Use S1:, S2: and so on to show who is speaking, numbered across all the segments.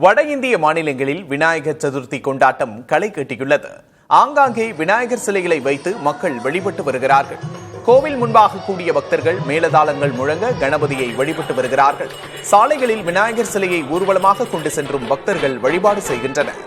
S1: வட இந்திய மாநிலங்களில் விநாயகர் சதுர்த்தி கொண்டாட்டம் களை கட்டியுள்ளது. ஆங்காங்கே விநாயகர் சிலைகளை வைத்து மக்கள் வழிபட்டு வருகிறார்கள். கோவில் முன்பாக கூடிய பக்தர்கள் மேலதாளங்கள் முழங்க கணபதியை வழிபட்டு வருகிறார்கள். சாலைகளில் விநாயகர் சிலையை ஊர்வலமாக கொண்டு சென்றும் பக்தர்கள் வழிபாடு செய்கின்றனர்.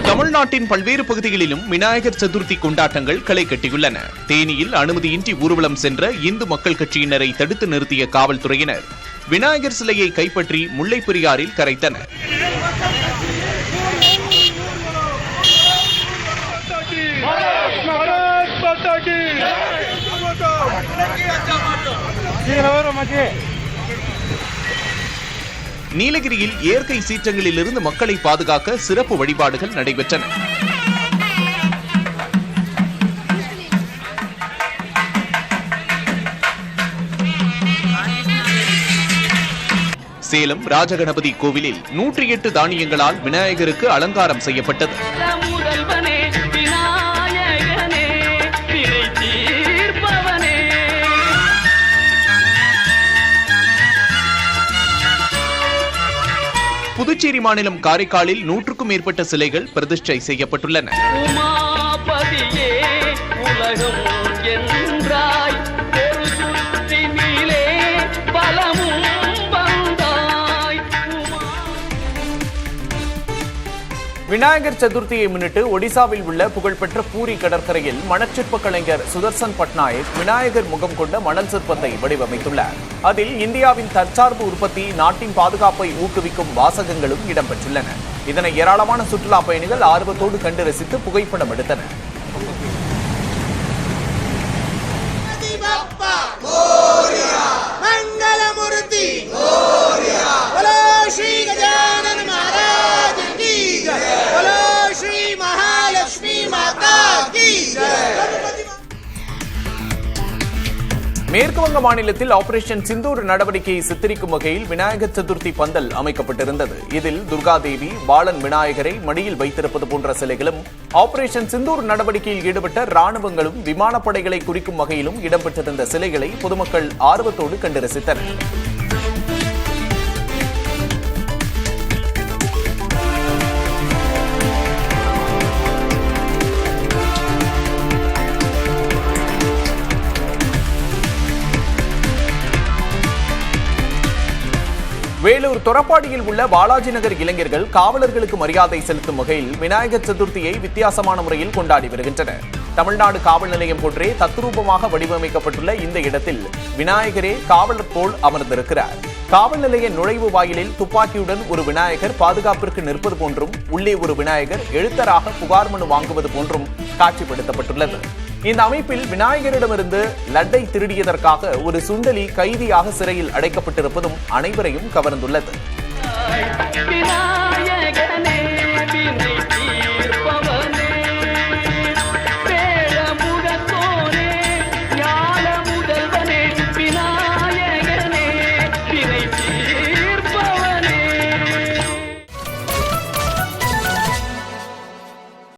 S1: தமிழ்நாட்டின் பல்வேறு பகுதிகளிலும் விநாயகர் சதுர்த்தி கொண்டாட்டங்கள் களை கட்டியுள்ளன. தேனியில் அனுமதியின்றி ஊர்வலம் சென்ற இந்து மக்கள் கட்சியினரை தடுத்து நிறுத்திய காவல்துறையினர் விநாயகர் சிலையை கைப்பற்றி முல்லைப் பெரியாறில் கரைத்தனர். நீலகிரியில் இயற்கை சீற்றங்களில் இருந்து மக்களை பாதுகாக்க சிறப்பு வழிபாடுகள் நடைபெற்றன. சேலம் ராஜகணபதி கோவிலில் 108 தானியங்களால் விநாயகருக்கு அலங்காரம் செய்யப்பட்டது. புதுச்சேரி மாநிலம் காரைக்காலில் 100க்கும் மேற்பட்ட சிலைகள் பிரதிஷ்டை செய்யப்பட்டுள்ளன. விநாயகர் சதுர்த்தியை முன்னிட்டு ஒடிசாவில் உள்ள புகழ்பெற்ற பூரி கடற்கரையில் மணச்சிற்ப கலைஞர் சுதர்சன் பட்நாயக் விநாயகர் முகம் கொண்ட மணல் சிற்பத்தை வடிவமைத்துள்ளார். அதில் இந்தியாவின் தற்சார்பு உற்பத்தி, நாட்டின் பாதுகாப்பை ஊக்குவிக்கும் வாசகங்களும் இடம்பெற்றுள்ளன. இதனை ஏராளமான சுற்றுலா பயணிகள் ஆர்வத்தோடு கண்டு ரசித்து புகைப்படம் எடுத்தனர். மேற்கு வங்க மாநிலத்தில் ஆபரேஷன் சிந்தூர் நடவடிக்கையை சித்தரிக்கும் வகையில் விநாயகர் சதுர்த்தி பந்தல் அமைக்கப்பட்டிருந்தது. இதில் துர்காதேவி, பாலன் விநாயகரை மடியில் வைத்திருப்பது போன்ற சிலைகளும், ஆபரேஷன் சிந்தூர் நடவடிக்கையில் ஈடுபட்ட ராணுவங்களும் விமானப்படைகளை குறிக்கும் வகையிலும் இடம்பெற்றிருந்த சிலைகளை பொதுமக்கள் ஆர்வத்தோடு கண்டு ரசித்தனர். வேலூர் தொரப்பாடியில் உள்ள பாலாஜி நகர் இளைஞர்கள் காவலர்களுக்கு மரியாதை செலுத்தும் வகையில் விநாயகர் சதுர்த்தியை வித்தியாசமான முறையில் கொண்டாடி வருகின்றனர். தமிழ்நாடு காவல் நிலையம் போன்றே தத்ரூபமாக வடிவமைக்கப்பட்டுள்ள இந்த இடத்தில் விநாயகரே காவலர் போல் அமர்ந்திருக்கிறார். காவல் நிலைய நுழைவு வாயிலில் துப்பாக்கியுடன் ஒரு விநாயகர் பாதுகாப்பிற்கு நிற்பது போன்றும், உள்ளே ஒரு விநாயகர் எழுத்தராக புகார் மனு வாங்குவது போன்றும் காட்சிப்படுத்தப்பட்டுள்ளது. இந்த அமைப்பில் விநாயகரிடமிருந்து லட்டை திருடியதற்காக ஒரு சுண்டலி கைதியாக சிறையில் அடைக்கப்பட்டிருப்பதும் அனைவரையும் கவர்ந்துள்ளது.